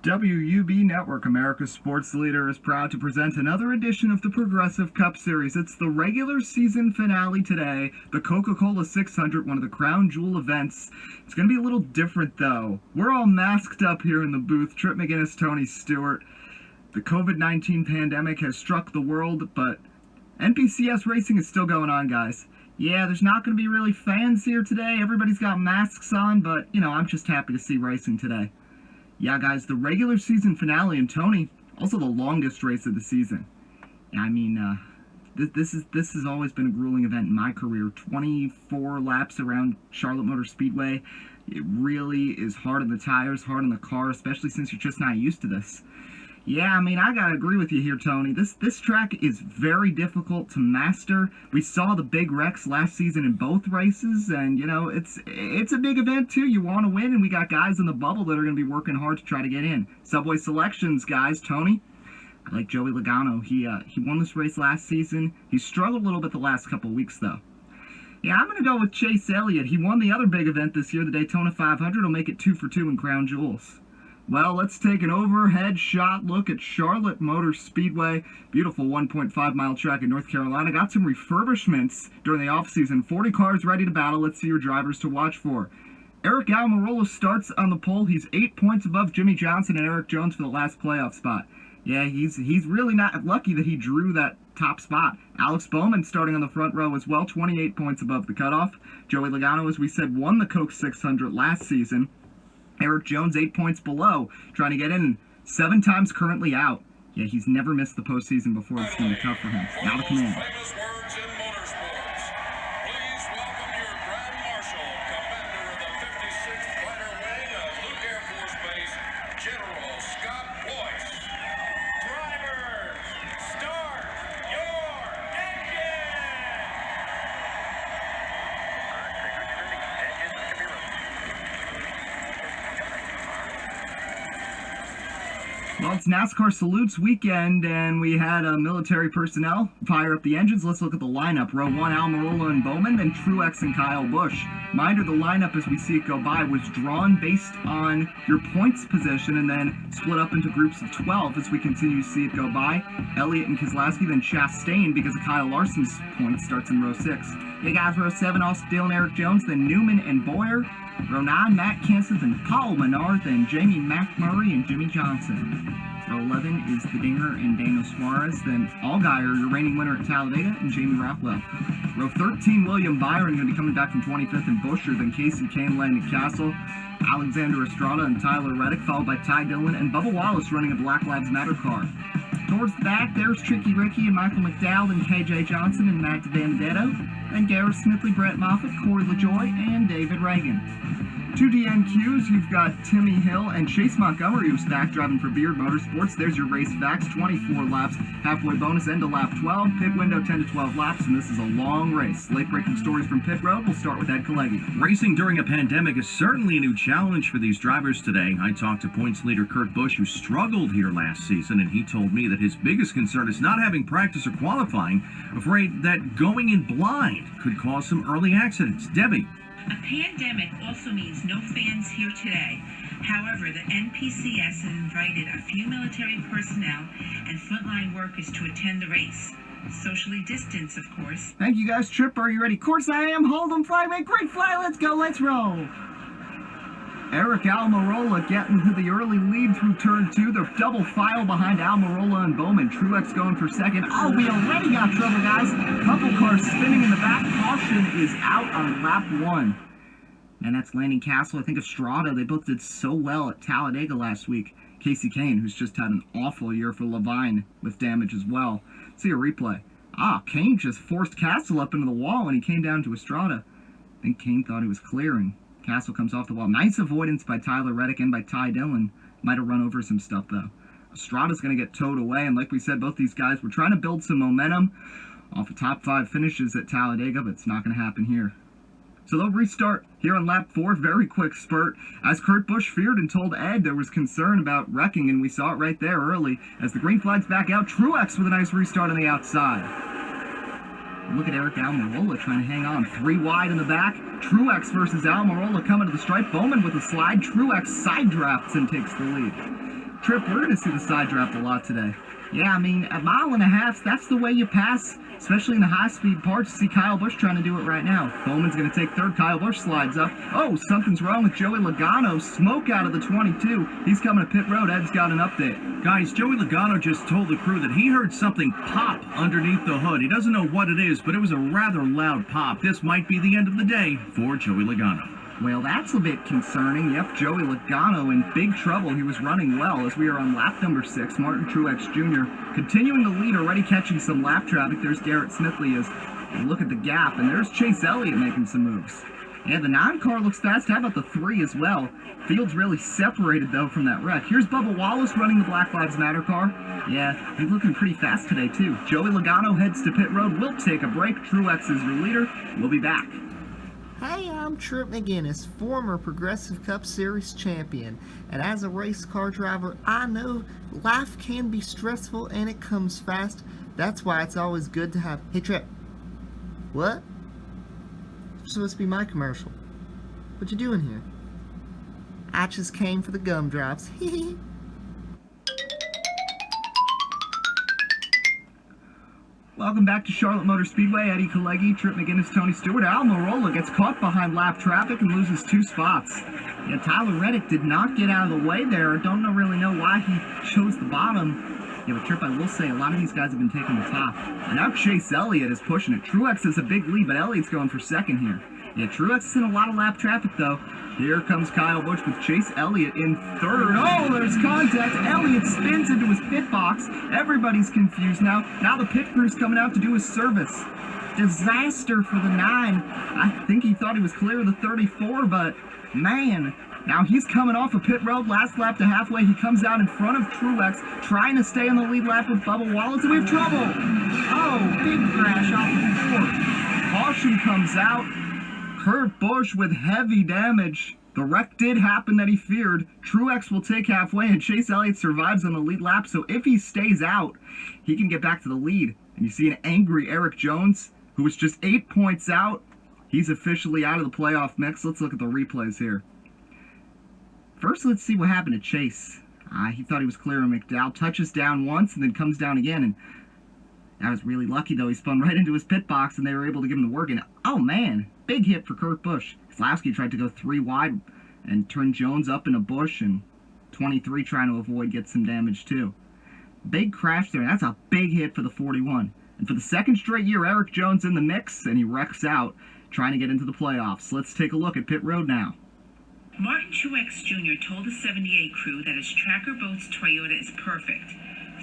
WUB Network, America's sports leader, is proud to present another edition of the Progressive Cup Series. It's the regular season finale today, the Coca-Cola 600, one of the crown jewel events. It's going to be a little different, though. We're all masked up here in the booth. Trip McGinnis, Tony Stewart. The COVID-19 pandemic has struck the world, but NPCS racing is still going on, guys. Yeah, there's not going to be really fans here today. Everybody's got masks on, but, I'm just happy to see racing today. Yeah, guys, the regular season finale, and Tony, also the longest race of the season. This has always been a grueling event in my career. 24 laps around Charlotte Motor Speedway. It really is hard on the tires, hard on the car, especially since you're just not used to this. Yeah, I gotta agree with you here, Tony. This track is very difficult to master. We saw the big wrecks last season in both races, and, it's a big event, too. You want to win, and we got guys in the bubble that are going to be working hard to try to get in. Subway selections, guys. Tony? I like Joey Logano. He won this race last season. He struggled a little bit the last couple of weeks, though. Yeah, I'm going to go with Chase Elliott. He won the other big event this year, the Daytona 500. Will make it 2 for 2 in Crown Jewels. Well, let's take an overhead shot look at Charlotte Motor Speedway. Beautiful 1.5-mile track in North Carolina. Got some refurbishments during the offseason. 40 cars ready to battle. Let's see your drivers to watch for. Erik Almirola starts on the pole. He's 8 points above Jimmie Johnson and Erik Jones for the last playoff spot. Yeah, he's really not lucky that he drew that top spot. Alex Bowman starting on the front row as well, 28 points above the cutoff. Joey Logano, as we said, won the Coke 600 last season. Erik Jones, 8 points below, trying to get in, 7 times currently out. Yeah, he's never missed the postseason before. It's going to be tough for him. Now the command. Well, it's NASCAR Salutes weekend, and we had military personnel fire up the engines. Let's look at the lineup. Row 1, Almirola and Bowman, then Truex and Kyle Busch. Reminder, the lineup as we see it go by was drawn based on your points position and then split up into groups of 12 as we continue to see it go by. Elliott and Keselowski, then Chastain because of Kyle Larson's points starts in row 6. Hey guys, row 7, Austin Dale and Erik Jones, then Newman and Boyer. Row 9, Matt Kenseth and Paul Menard, then Jamie McMurray and Jimmie Johnson. Row 11 is the Dinger and Daniel Suarez, then Allgaier, your reigning winner at Talladega, and Jamie Rockwell. Row 13, William Byron, going to be coming back from 25th, and Buescher, then Casey Kane, Landon Castle, Alexander Estrada, and Tyler Reddick, followed by Ty Dillon and Bubba Wallace running a Black Lives Matter car. Towards the back, there's Tricky Ricky and Michael McDowell, and KJ Johnson and Matt DiBenedetto, and Garrett Smithley, Brett Moffitt, Corey LaJoy, and David Reagan. 2 DNQs, you've got Timmy Hill and Chase Montgomery, who's back driving for Beard Motorsports. There's your race facts, 24 laps, halfway bonus, end of lap 12, pit window 10 to 12 laps, and this is a long race. Late-breaking stories from pit road. We'll start with Ed Kalegi. Racing during a pandemic is certainly a new challenge for these drivers today. I talked to points leader Kurt Busch, who struggled here last season, and he told me that his biggest concern is not having practice or qualifying, afraid that going in blind could cause some early accidents. Debbie. A pandemic also means no fans here today. However, the NPCS has invited a few military personnel and frontline workers to attend the race. Socially distanced, of course. Thank you guys. Trip, are you ready? Of course I am. Hold them, fly, man. Great fly. Let's go. Let's roll. Erik Almirola getting to the early lead through turn 2. They're double file behind Almirola and Bowman. Truex going for second. Oh, we already got trouble, guys. Couple cars spinning in the back. Caution is out on lap 1. And that's Landon Castle. I think Estrada, they both did so well at Talladega last week. Casey Kane, who's just had an awful year for Levine with damage as well. See a replay. Kane just forced Castle up into the wall when he came down to Estrada. I think Kane thought he was clearing. Castle comes off the wall. Nice avoidance by Tyler Reddick and by Ty Dillon. Might have run over some stuff, though. Estrada's going to get towed away, and like we said, both these guys were trying to build some momentum off the top 5 finishes at Talladega, but it's not going to happen here. So they'll restart here on lap 4. Very quick spurt. As Kurt Busch feared and told Ed, there was concern about wrecking, and we saw it right there early. As the green flag's back out, Truex with a nice restart on the outside. Look at Erik Almirola trying to hang on. 3 wide in the back. Truex versus Almirola coming to the stripe. Bowman with a slide. Truex side drafts and takes the lead. Trip, we're going to see the side draft a lot today. Yeah, I mean, a mile and a half, that's the way you pass, especially in the high-speed parts. See Kyle Busch trying to do it right now. Bowman's going to take third. Kyle Busch slides up. Oh, something's wrong with Joey Logano. Smoke out of the 22. He's coming to pit road. Ed's got an update. Guys, Joey Logano just told the crew that he heard something pop underneath the hood. He doesn't know what it is, but it was a rather loud pop. This might be the end of the day for Joey Logano. Well, that's a bit concerning. Yep, Joey Logano in big trouble. He was running well as we are on lap number 6. Martin Truex Jr. continuing the lead, already catching some lap traffic. There's Garrett Smithley as we look at the gap, and there's Chase Elliott making some moves. Yeah, the 9 car looks fast. How about the 3 as well? Field's really separated, though, from that wreck. Here's Bubba Wallace running the Black Lives Matter car. Yeah, he's looking pretty fast today, too. Joey Logano heads to pit road. We'll take a break. Truex is your leader. We'll be back. Hey, I'm Trip McGinnis, former Progressive Cup Series champion, and as a race car driver, I know life can be stressful and it comes fast. That's why it's always good to have... Hey, Trip. What? It's supposed to be my commercial. What you doing here? I just came for the gumdrops. Hee. Welcome back to Charlotte Motor Speedway. Eddie Kalegi, Trip McGinnis, Tony Stewart. Almirola gets caught behind lap traffic and loses 2 spots. Yeah, Tyler Reddick did not get out of the way there. Don't really know why he chose the bottom. Yeah, but Trip, I will say, a lot of these guys have been taking the top. And now Chase Elliott is pushing it. Truex has a big lead, but Elliott's going for second here. Yeah, Truex is in a lot of lap traffic, though. Here comes Kyle Busch with Chase Elliott in third. Oh, there's contact. Elliott spins into his pit box. Everybody's confused now. Now the pit crew's coming out to do his service. Disaster for the 9. I think he thought he was clear of the 34, but man. Now he's coming off of pit road, last lap to halfway. He comes out in front of Truex, trying to stay in the lead lap with Bubba Wallace, and we have trouble. Oh, big crash off the 4. Caution comes out. Kurt Busch with heavy damage. The wreck did happen that he feared. Truex will take halfway, and Chase Elliott survives on the lead lap, so if he stays out, he can get back to the lead. And you see an angry Erik Jones, who was just 8 points out. He's officially out of the playoff mix. Let's look at the replays here. First, let's see what happened to Chase. He thought he was clear of McDowell. Touches down once, and then comes down again, and that was really lucky, though. He spun right into his pit box, and they were able to give him the work. And, oh, man, big hit for Kurt Busch. Keselowski tried to go 3 wide and turn Jones up in a bush, and 23 trying to avoid gets some damage, too. Big crash there. That's a big hit for the 41. And for the second straight year, Erik Jones in the mix, and he wrecks out, trying to get into the playoffs. Let's take a look at pit road now. Martin Truex Jr. told the 78 crew that his Tracker Boats Toyota is perfect.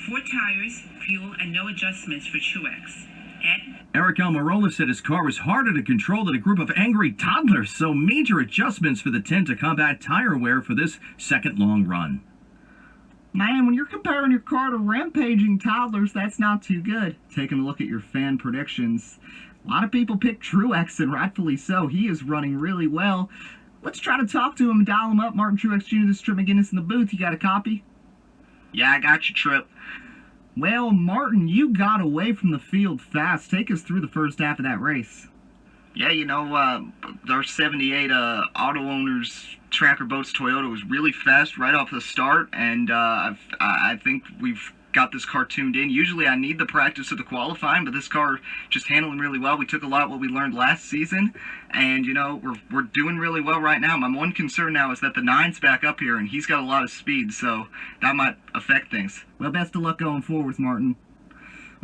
4 tires, fuel, and no adjustments for Truex. Ed? Aric Almirola said his car was harder to control than a group of angry toddlers, so major adjustments for the 10 to combat tire wear for this second long run. Man, when you're comparing your car to rampaging toddlers, that's not too good. Taking a look at your fan predictions. A lot of people pick Truex, and rightfully so. He is running really well. Let's try to talk to him and dial him up. Martin Truex Jr., this is Trip McGinnis in the booth. You got a copy? Yeah, I got you, Trip. Well, Martin, you got away from the field fast. Take us through the first half of that race. Yeah, you know, our 78 Auto Owners Tracker Boats Toyota was really fast right off the start, and I think we've got this car tuned in. Usually I need the practice of the qualifying, but this car just handling really well. We took a lot of what we learned last season, and, you know, we're doing really well right now. My one concern now is that the 9's back up here, and he's got a lot of speed, so that might affect things. Well, best of luck going forwards, Martin.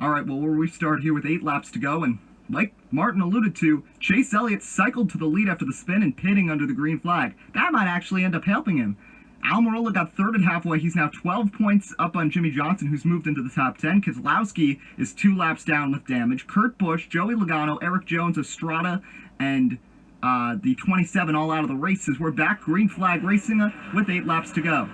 All right, well, we start here with 8 laps to go, and like Martin alluded to, Chase Elliott cycled to the lead after the spin and pitting under the green flag. That might actually end up helping him. Almirola got third at halfway. He's now 12 points up on Jimmie Johnson, who's moved into the top 10. Keselowski is 2 laps down with damage. Kurt Busch, Joey Logano, Erik Jones, Estrada, and the 27 all out of the races. We're back green flag racing with 8 laps to go.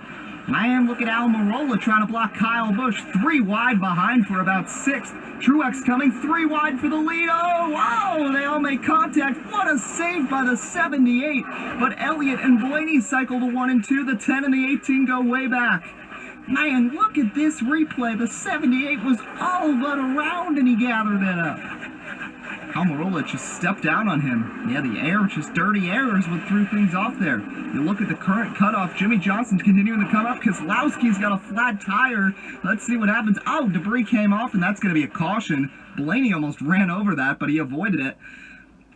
Man, look at Almirola trying to block Kyle Busch. 3 wide behind for about 6th. Truex coming 3 wide for the lead. Oh, wow! They all make contact. What a save by the 78. But Elliott and Blaney cycle to 1 and 2. The 10 and the 18 go way back. Man, look at this replay. The 78 was all but around and he gathered it up. Almirola just stepped out on him. Yeah, the air, just dirty air is what threw things off there. You look at the current cutoff. Jimmie Johnson's continuing to come up. Keselowski's got a flat tire. Let's see what happens. Oh, debris came off, and that's going to be a caution. Blaney almost ran over that, but he avoided it.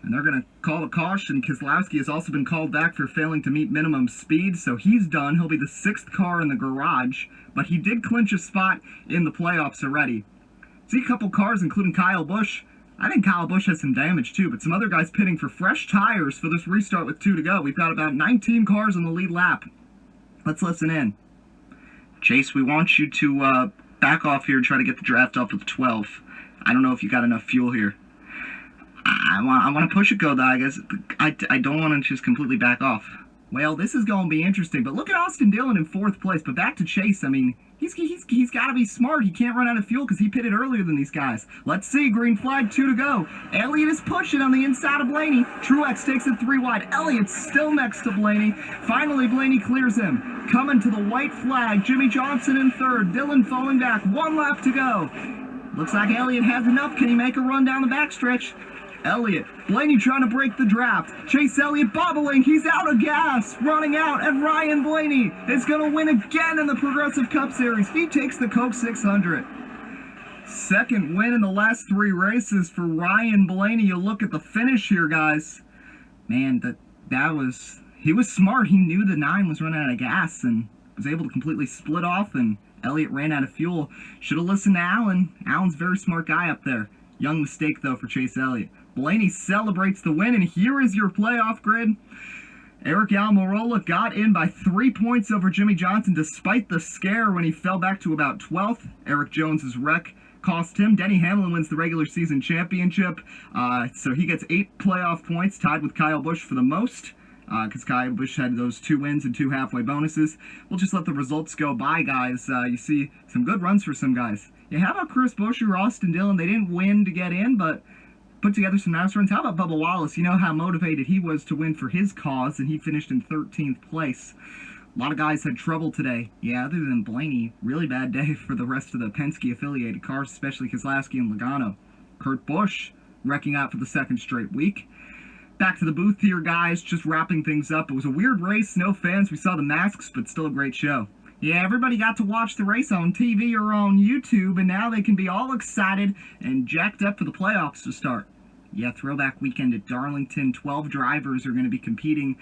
And they're going to call a caution. Keselowski has also been called back for failing to meet minimum speed, so he's done. He'll be the 6th car in the garage, but he did clinch a spot in the playoffs already. See a couple cars, including Kyle Busch. I think Kyle Busch has some damage too, but some other guys pitting for fresh tires for this restart with 2 to go. We've got about 19 cars on the lead lap. Let's listen in. Chase, we want you to back off here and try to get the draft off with 12. I don't know if you got enough fuel here. I want to push it go, though. I guess I don't want to just completely back off. Well, this is going to be interesting, but look at Austin Dillon in 4th place. But back to Chase, I mean, he's got to be smart. He can't run out of fuel because he pitted earlier than these guys. Let's see, green flag, 2 to go. Elliott is pushing on the inside of Blaney. Truex takes it 3 wide. Elliott's still next to Blaney. Finally, Blaney clears him. Coming to the white flag, Jimmie Johnson in 3rd. Dillon falling back. 1 lap to go. Looks like Elliott has enough. Can he make a run down the backstretch? Elliott, Blaney trying to break the draft. Chase Elliott bobbling, he's out of gas, running out, and Ryan Blaney is going to win again in the Progressive Cup Series. He takes the Coke 600. 2nd win in the last 3 races for Ryan Blaney. You look at the finish here, guys. Man, he was smart. He knew the 9 was running out of gas and was able to completely split off, and Elliott ran out of fuel. Should have listened to Allen. Allen's a very smart guy up there. Young mistake, though, for Chase Elliott. Blaney celebrates the win, and here is your playoff grid. Aric Almirola got in by 3 points over Jimmie Johnson despite the scare when he fell back to about 12th. Erik Jones' wreck cost him. Denny Hamlin wins the regular season championship, so he gets 8 playoff points, tied with Kyle Busch for the most, because Kyle Busch had those 2 wins and 2 halfway bonuses. We'll just let the results go by, guys. You see some good runs for some guys. Yeah, how about Chris Buescher or Austin Dillon? They didn't win to get in, but put together some nice runs. How about Bubba Wallace? You know how motivated he was to win for his cause, and he finished in 13th place. A lot of guys had trouble today. Yeah, other than Blaney, really bad day for the rest of the Penske-affiliated cars, especially Keselowski and Logano. Kurt Busch wrecking out for the 2nd straight week. Back to the booth here, guys, just wrapping things up. It was a weird race, no fans. We saw the masks, but still a great show. Yeah, everybody got to watch the race on TV or on YouTube, and now they can be all excited and jacked up for the playoffs to start. Yeah, throwback weekend at Darlington. 12 drivers are going to be competing,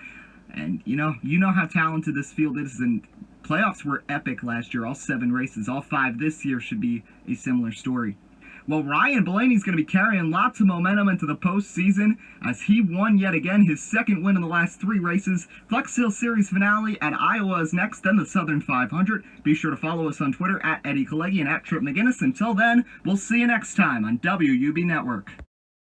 and you know how talented this field is, and playoffs were epic last year. All 7 races, all 5 this year should be a similar story. Well, Ryan Blaney's going to be carrying lots of momentum into the postseason as he won yet again his 2nd win in the last 3 races. Flex Seal Series finale at Iowa is next, then the Southern 500. Be sure to follow us on Twitter at Eddie Kalegi and at Trip McGinnis. Until then, we'll see you next time on WUB Network.